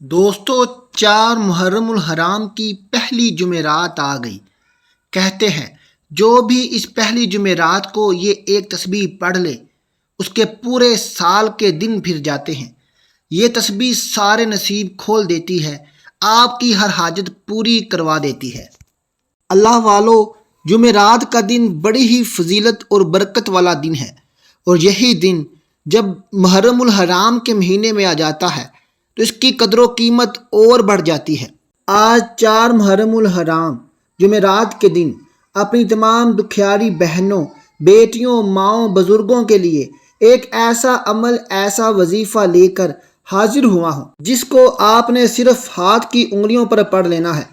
دوستو 4 محرم الحرام کی پہلی جمعرات آ گئی۔ کہتے ہیں جو بھی اس پہلی جمعرات کو یہ ایک تسبیح پڑھ لے اس کے پورے سال کے دن پھر جاتے ہیں۔ یہ تسبیح سارے نصیب کھول دیتی ہے، آپ کی ہر حاجت پوری کروا دیتی ہے۔ اللہ والو، جمعرات کا دن بڑی ہی فضیلت اور برکت والا دن ہے، اور یہی دن جب محرم الحرام کے مہینے میں آ جاتا ہے تو اس کی قدر و قیمت اور بڑھ جاتی ہے۔ آج 4 محرم الحرام جمعرات کے دن اپنی تمام دکھیاری بہنوں، بیٹیوں، ماؤں، بزرگوں کے لیے ایک ایسا عمل، ایسا وظیفہ لے کر حاضر ہوا ہوں جس کو آپ نے صرف ہاتھ کی انگلیوں پر پڑھ لینا ہے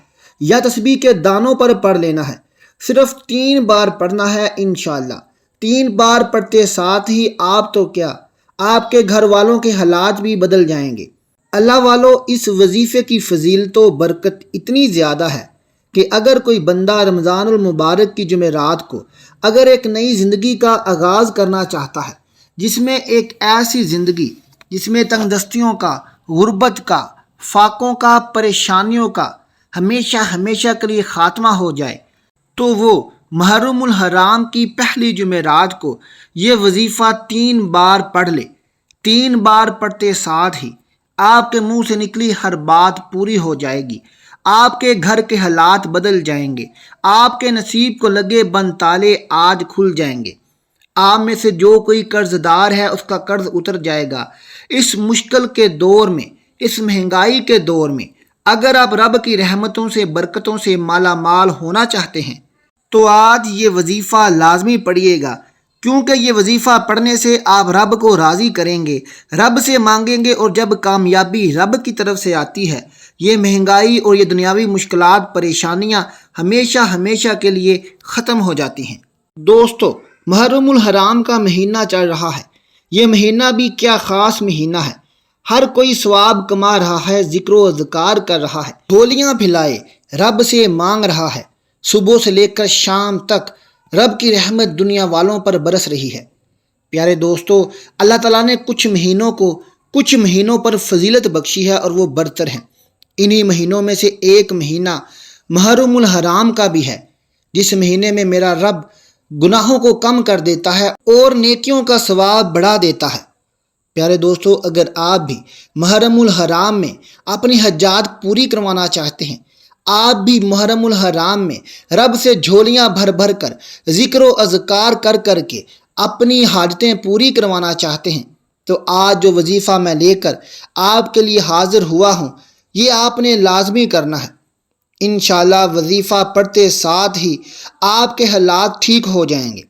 یا تسبیح کے دانوں پر پڑھ لینا ہے۔ صرف 3 بار پڑھنا ہے انشاءاللہ۔ 3 بار پڑھتے ساتھ ہی آپ تو کیا، آپ کے گھر والوں کے حالات بھی بدل جائیں گے۔ اللہ والو، اس وظیفے کی فضیلت و برکت اتنی زیادہ ہے کہ اگر کوئی بندہ رمضان المبارک کی جمعرات کو اگر ایک نئی زندگی کا آغاز کرنا چاہتا ہے، جس میں ایک ایسی زندگی جس میں تنگ دستیوں کا، غربت کا، فاقوں کا، پریشانیوں کا ہمیشہ ہمیشہ کے لیے خاتمہ ہو جائے، تو وہ محرم الحرام کی پہلی جمعرات کو یہ وظیفہ 3 بار پڑھ لے۔ 3 بار پڑھتے ساتھ ہی آپ کے منہ سے نکلی ہر بات پوری ہو جائے گی، آپ کے گھر کے حالات بدل جائیں گے، آپ کے نصیب کو لگے بند تالے آج کھل جائیں گے۔ آپ میں سے جو کوئی قرض دار ہے اس کا قرض اتر جائے گا۔ اس مشکل کے دور میں، اس مہنگائی کے دور میں اگر آپ رب کی رحمتوں سے، برکتوں سے مالا مال ہونا چاہتے ہیں تو آج یہ وظیفہ لازمی پڑھیے گا، کیونکہ یہ وظیفہ پڑھنے سے آپ رب کو راضی کریں گے، رب سے مانگیں گے، اور جب کامیابی رب کی طرف سے آتی ہے، یہ مہنگائی اور یہ دنیاوی مشکلات، پریشانیاں ہمیشہ ہمیشہ کے لیے ختم ہو جاتی ہیں۔ دوستو، محرم الحرام کا مہینہ چل رہا ہے۔ یہ مہینہ بھی کیا خاص مہینہ ہے۔ ہر کوئی ثواب کما رہا ہے، ذکر و اذکار کر رہا ہے، جھولیاں پھیلائے رب سے مانگ رہا ہے۔ صبح سے لے کر شام تک رب کی رحمت دنیا والوں پر برس رہی ہے۔ پیارے دوستو، اللہ تعالیٰ نے کچھ مہینوں پر فضیلت بخشی ہے اور وہ برتر ہیں۔ انہی مہینوں میں سے ایک مہینہ محرم الحرام کا بھی ہے، جس مہینے میں میرا رب گناہوں کو کم کر دیتا ہے اور نیکیوں کا ثواب بڑھا دیتا ہے۔ پیارے دوستو، اگر آپ بھی محرم الحرام میں اپنی حاجات پوری کروانا چاہتے ہیں، آپ بھی محرم الحرام میں رب سے جھولیاں بھر بھر کر، ذکر و اذکار کر کر کے اپنی حاجتیں پوری کروانا چاہتے ہیں، تو آج جو وظیفہ میں لے کر آپ کے لیے حاضر ہوا ہوں، یہ آپ نے لازمی کرنا ہے۔ انشاءاللہ وظیفہ پڑھتے ساتھ ہی آپ کے حالات ٹھیک ہو جائیں گے۔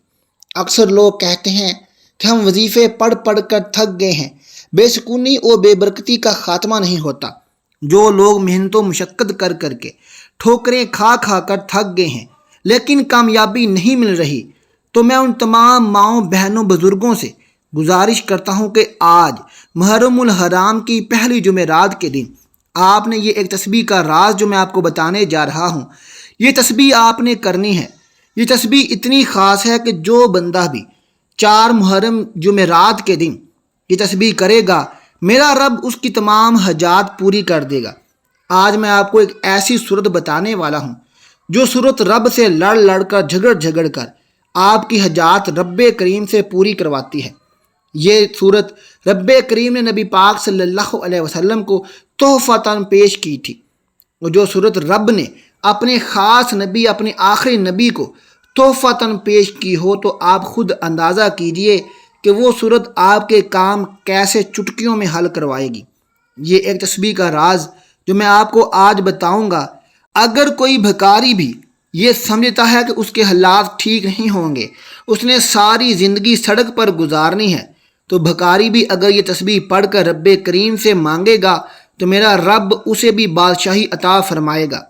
اکثر لوگ کہتے ہیں کہ ہم وظیفے پڑھ پڑھ کر تھک گئے ہیں، بے سکونی اور بے برکتی کا خاتمہ نہیں ہوتا۔ جو لوگ محنت و مشقت کر کر کے، ٹھوکریں کھا کھا کر تھک گئے ہیں لیکن کامیابی نہیں مل رہی، تو میں ان تمام ماؤں، بہنوں، بزرگوں سے گزارش کرتا ہوں کہ آج محرم الحرام کی پہلی جمعرات کے دن آپ نے یہ ایک تسبیح کا راز جو میں آپ کو بتانے جا رہا ہوں، یہ تسبیح آپ نے کرنی ہے۔ یہ تسبیح اتنی خاص ہے کہ جو بندہ بھی 4 محرم جمعرات کے دن یہ تسبیح کرے گا، میرا رب اس کی تمام حاجات پوری کر دے گا۔ آج میں آپ کو ایک ایسی صورت بتانے والا ہوں جو صورت رب سے لڑ لڑ کر، جھگڑ کر آپ کی حاجات رب کریم سے پوری کرواتی ہے۔ یہ صورت رب کریم نے نبی پاک صلی اللہ علیہ وسلم کو تحفتاً پیش کی تھی، اور جو صورت رب نے اپنے خاص نبی، اپنے آخری نبی کو تحفتاً پیش کی ہو، تو آپ خود اندازہ کیجئے کہ وہ صورت آپ کے کام کیسے چٹکیوں میں حل کروائے گی۔ یہ ایک تسبیح کا راز جو میں آپ کو آج بتاؤں گا، اگر کوئی بھکاری بھی یہ سمجھتا ہے کہ اس کے حالات ٹھیک نہیں ہوں گے، اس نے ساری زندگی سڑک پر گزارنی ہے، تو بھکاری بھی اگر یہ تسبیح پڑھ کر رب کریم سے مانگے گا تو میرا رب اسے بھی بادشاہی عطا فرمائے گا۔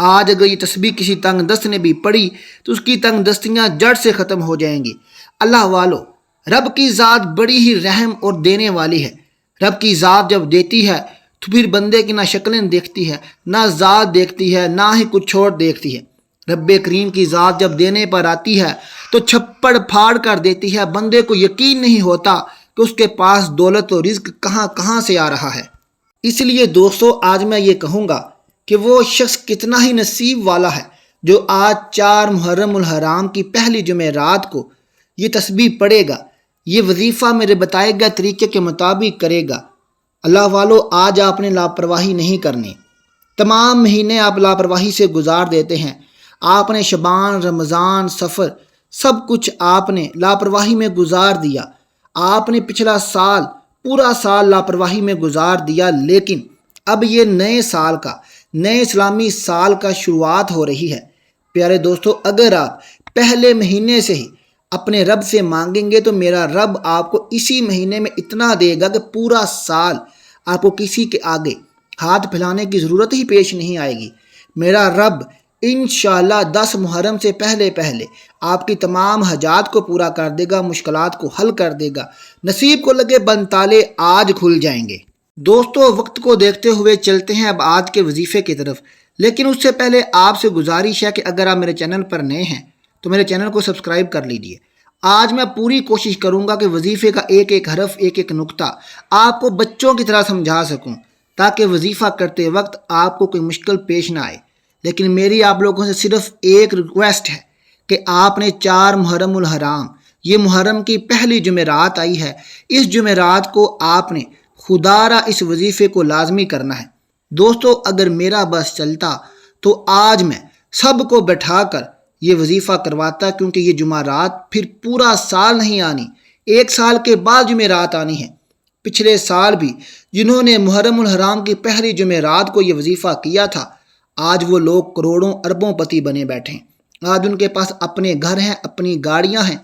آج اگر یہ تسبیح کسی تنگ دست نے بھی پڑھی تو اس کی تنگ دستیاں جڑ سے ختم ہو جائیں گی۔ اللہ والو، رب کی ذات بڑی ہی رحم اور دینے والی ہے۔ رب کی ذات جب دیتی ہے تو پھر بندے کی نہ شکلیں دیکھتی ہے، نہ ذات دیکھتی ہے، نہ ہی کچھ اور دیکھتی ہے۔ رب کریم کی ذات جب دینے پر آتی ہے تو چھپڑ پھاڑ کر دیتی ہے، بندے کو یقین نہیں ہوتا کہ اس کے پاس دولت و رزق کہاں کہاں سے آ رہا ہے۔ اس لیے دوستو آج میں یہ کہوں گا کہ وہ شخص کتنا ہی نصیب والا ہے جو آج 4 محرم الحرام کی پہلی جمعرات کو یہ تسبیح پڑھے گا، یہ وظیفہ میرے بتائے گئے طریقے کے مطابق کرے گا۔ اللہ والو، آج آپ نے لاپرواہی نہیں کرنی۔ تمام مہینے آپ لاپرواہی سے گزار دیتے ہیں۔ آپ نے شعبان، رمضان، سفر سب کچھ آپ نے لاپرواہی میں گزار دیا۔ آپ نے پچھلا سال پورا سال لاپرواہی میں گزار دیا، لیکن اب یہ نئے سال کا، نئے اسلامی سال کا شروعات ہو رہی ہے۔ پیارے دوستو، اگر آپ پہلے مہینے سے ہی اپنے رب سے مانگیں گے تو میرا رب آپ کو اسی مہینے میں اتنا دے گا کہ پورا سال آپ کو کسی کے آگے ہاتھ پھیلانے کی ضرورت ہی پیش نہیں آئے گی۔ میرا رب انشاءاللہ 10 محرم سے پہلے پہلے آپ کی تمام حاجات کو پورا کر دے گا، مشکلات کو حل کر دے گا، نصیب کو لگے بند تالے آج کھل جائیں گے۔ دوستو، وقت کو دیکھتے ہوئے چلتے ہیں اب آج کے وظیفے کی طرف، لیکن اس سے پہلے آپ سے گزارش ہے کہ اگر آپ میرے چینل پر نئے ہیں تو میرے چینل کو سبسکرائب کر لیجئے۔ آج میں پوری کوشش کروں گا کہ وظیفے کا ایک ایک حرف، ایک ایک نقطہ آپ کو بچوں کی طرح سمجھا سکوں، تاکہ وظیفہ کرتے وقت آپ کو کوئی مشکل پیش نہ آئے۔ لیکن میری آپ لوگوں سے صرف ایک ریکویسٹ ہے کہ آپ نے 4 محرم الحرام، یہ محرم کی پہلی جمعرات آئی ہے، اس جمعرات کو آپ نے خدا را اس وظیفے کو لازمی کرنا ہے۔ دوستو، اگر میرا بس چلتا تو آج میں سب کو بٹھا کر یہ وظیفہ کرواتا، کیونکہ یہ جمعرات پھر پورا سال نہیں آنی، ایک سال کے بعد جمعرات آنی ہے۔ پچھلے سال بھی جنہوں نے محرم الحرام کی پہلی جمعرات کو یہ وظیفہ کیا تھا، آج وہ لوگ کروڑوں اربوں پتی بنے بیٹھے ہیں۔ آج ان کے پاس اپنے گھر ہیں، اپنی گاڑیاں ہیں،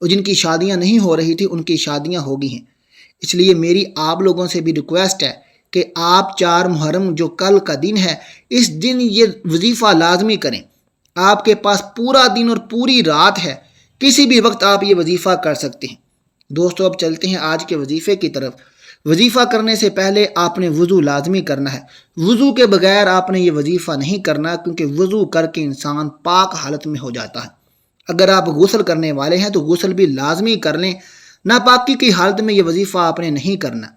اور جن کی شادیاں نہیں ہو رہی تھی ان کی شادیاں ہو گئی ہیں۔ اس لیے میری آپ لوگوں سے بھی ریکویسٹ ہے کہ آپ 4 محرم جو کل کا دن ہے، اس دن یہ وظیفہ لازمی کریں۔ آپ کے پاس پورا دن اور پوری رات ہے، کسی بھی وقت آپ یہ وظیفہ کر سکتے ہیں۔ دوستو، اب چلتے ہیں آج کے وظیفے کی طرف۔ وظیفہ کرنے سے پہلے آپ نے وضو لازمی کرنا ہے۔ وضو کے بغیر آپ نے یہ وظیفہ نہیں کرنا، کیونکہ وضو کر کے انسان پاک حالت میں ہو جاتا ہے۔ اگر آپ غسل کرنے والے ہیں تو غسل بھی لازمی کر لیں، ناپاکی کی حالت میں یہ وظیفہ آپ نے نہیں کرنا۔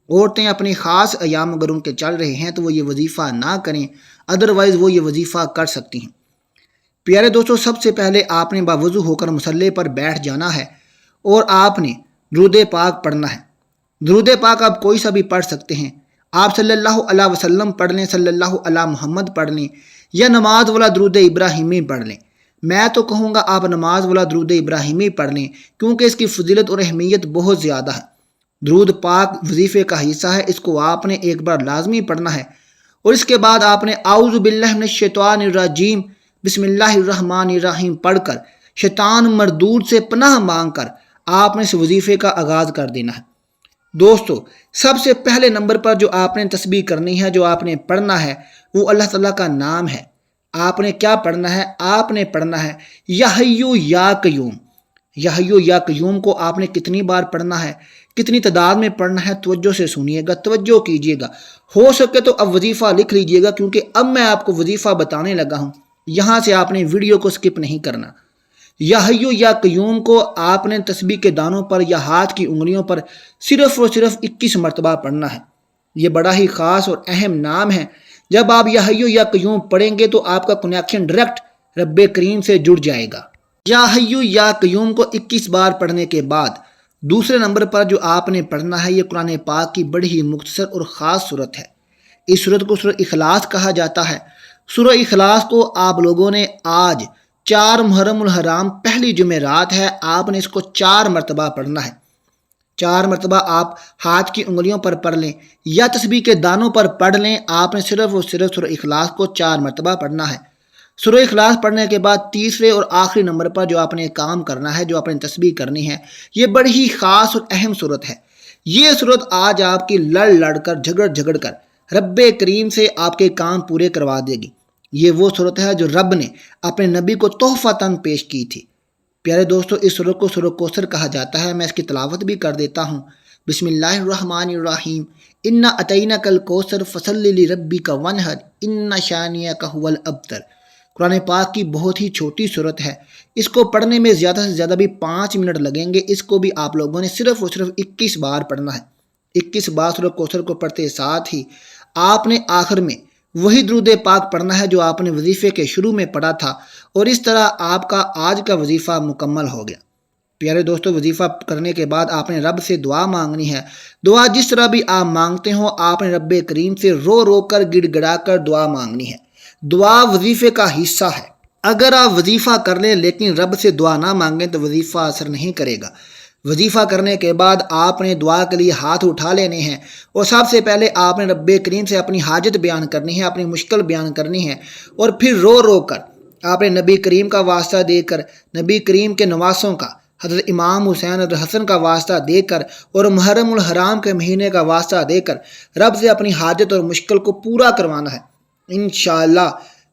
عورتیں اپنی خاص ایام اگر ان کے چل رہے ہیں تو وہ یہ وظیفہ نہ کریں، ادروائز وہ یہ وظیفہ کر سکتی ہیں۔ پیارے دوستو، سب سے پہلے آپ نے باوضو ہو کر مصلی پر بیٹھ جانا ہے اور آپ نے درود پاک پڑھنا ہے۔ درود پاک آپ کوئی سا بھی پڑھ سکتے ہیں۔ آپ صلی اللہ علیہ وسلم پڑھ لیں، صلی اللہ علیہ محمد پڑھ لیں، یا نماز والا درود ابراہیمی پڑھ لیں۔ میں تو کہوں گا آپ نماز والا درود ابراہیمی پڑھ لیں، کیونکہ اس کی فضیلت اور اہمیت بہت زیادہ ہے۔ درود پاک وظیفے کا حصہ ہے، اس کو آپ نے ایک بار لازمی پڑھنا ہے، اور اس کے بعد آپ نے اعوذ باللہ من الشیطان الرجیم بسم اللہ الرحمن الرحیم پڑھ کر شیطان مردود سے پناہ مانگ کر آپ نے اس وظیفے کا آغاز کر دینا ہے۔ دوستو، سب سے پہلے نمبر پر جو آپ نے تسبیح کرنی ہے، جو آپ نے پڑھنا ہے، وہ اللہ تعالیٰ کا نام ہے۔ آپ نے کیا پڑھنا ہے؟ آپ نے پڑھنا ہے یا حیو یا قیوم۔ یا حیو یا قیوم کو آپ نے کتنی بار پڑھنا ہے، کتنی تعداد میں پڑھنا ہے، توجہ سے سنیے گا، توجہ کیجیے گا۔ ہو سکے تو اب وظیفہ لکھ لیجیے گا، کیونکہ اب میں آپ کو وظیفہ بتانے لگا ہوں، یہاں سے آپ نے ویڈیو کو سکپ نہیں کرنا۔ یا حیو یا قیوم کو آپ نے تسبیح کے دانوں پر یا ہاتھ کی انگلیوں پر صرف اور صرف 21 مرتبہ پڑھنا ہے۔ یہ بڑا ہی خاص اور اہم نام ہے۔ جب آپ یا حیو یا قیوم پڑھیں گے تو آپ کا کنیکشن ڈائریکٹ رب کریم سے جڑ جائے گا۔ یا حیو یا قیوم کو 21 بار پڑھنے کے بعد دوسرے نمبر پر جو آپ نے پڑھنا ہے، یہ قرآن پاک کی بڑی ہی مختصر اور خاص صورت ہے۔ اس صورت کو سورہ اخلاص کہا جاتا ہے۔ سورہ اخلاص کو آپ لوگوں نے آج 4 محرم الحرام پہلی جمعرات ہے، آپ نے اس کو 4 مرتبہ پڑھنا ہے۔ 4 مرتبہ آپ ہاتھ کی انگلیوں پر پڑھ لیں یا تسبیح کے دانوں پر پڑھ لیں، آپ نے صرف اور صرف سورہ اخلاص کو 4 مرتبہ پڑھنا ہے۔ سورہ اخلاص پڑھنے کے بعد تیسرے اور آخری نمبر پر جو آپ نے کام کرنا ہے، جو آپ نے تسبیح کرنی ہے، یہ بڑی ہی خاص اور اہم صورت ہے۔ یہ صورت آج آپ کی لڑ لڑ کر، جھگڑ جھگڑ کر رب کریم سے آپ کے کام پورے کروا دے گی۔ یہ وہ صورت ہے جو رب نے اپنے نبی کو تحفتاً پیش کی تھی۔ پیارے دوستو، اس صورت کو سورہ کوثر کہا جاتا ہے۔ میں اس کی تلاوت بھی کر دیتا ہوں۔ بسم اللہ الرحمن الرحیم، انا اطیناک الکوثر فصلی لربک وانحر ان شانئک ھو الابتر۔ قرآن پاک کی بہت ہی چھوٹی صورت ہے، اس کو پڑھنے میں زیادہ سے زیادہ بھی 5 منٹ لگیں گے۔ اس کو بھی آپ لوگوں نے صرف اور صرف 21 بار پڑھنا ہے۔ 21 باسر کوثر کو پڑھتے ساتھ ہی آپ نے آخر میں وہی درود پاک پڑھنا ہے جو آپ نے وظیفے کے شروع میں پڑھا تھا، اور اس طرح آپ کا آج کا وظیفہ مکمل ہو گیا۔ پیارے دوستو، وظیفہ کرنے کے بعد آپ نے رب سے دعا مانگنی ہے۔ دعا جس طرح بھی آپ مانگتے ہو، آپ نے رب کریم سے رو رو کر گڑ گڑا کر دعا مانگنی ہے۔ دعا وظیفے کا حصہ ہے۔ اگر آپ وظیفہ کر لیں لیکن رب سے دعا نہ مانگیں تو وظیفہ اثر نہیں کرے گا۔ وظیفہ کرنے کے بعد آپ نے دعا کے لیے ہاتھ اٹھا لینے ہیں، اور سب سے پہلے آپ نے رب کریم سے اپنی حاجت بیان کرنی ہے، اپنی مشکل بیان کرنی ہے، اور پھر رو رو کر آپ نے نبی کریم کا واسطہ دے کر، نبی کریم کے نواسوں کا، حضرت امام حسین حضرت حسن کا واسطہ دے کر، اور محرم الحرام کے مہینے کا واسطہ دے کر رب سے اپنی حاجت اور مشکل کو پورا کروانا ہے۔ انشاءاللہ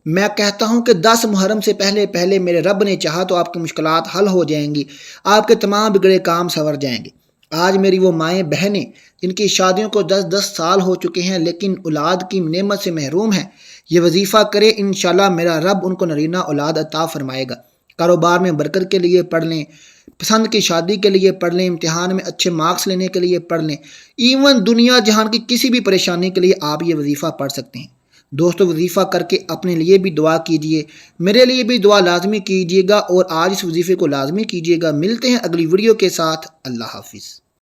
میں کہتا ہوں کہ 10 محرم سے پہلے میرے رب نے چاہا تو آپ کی مشکلات حل ہو جائیں گی، آپ کے تمام بگڑے کام سنور جائیں گے۔ آج میری وہ مائیں بہنیں جن کی شادیوں کو 10 سال ہو چکے ہیں لیکن اولاد کی نعمت سے محروم ہیں، یہ وظیفہ کرے، انشاءاللہ میرا رب ان کو نرینہ اولاد عطا فرمائے گا۔ کاروبار میں برکت کے لیے پڑھ لیں، پسند کی شادی کے لیے پڑھ لیں، امتحان میں اچھے مارکس لینے کے لیے پڑھ لیں، ایون دنیا جہان کی کسی بھی پریشانی کے لیے آپ یہ وظیفہ پڑھ سکتے ہیں۔ دوستو، وظیفہ کر کے اپنے لیے بھی دعا کیجئے، میرے لیے بھی دعا لازمی کیجئے گا، اور آج اس وظیفے کو لازمی کیجئے گا۔ ملتے ہیں اگلی ویڈیو کے ساتھ۔ اللہ حافظ۔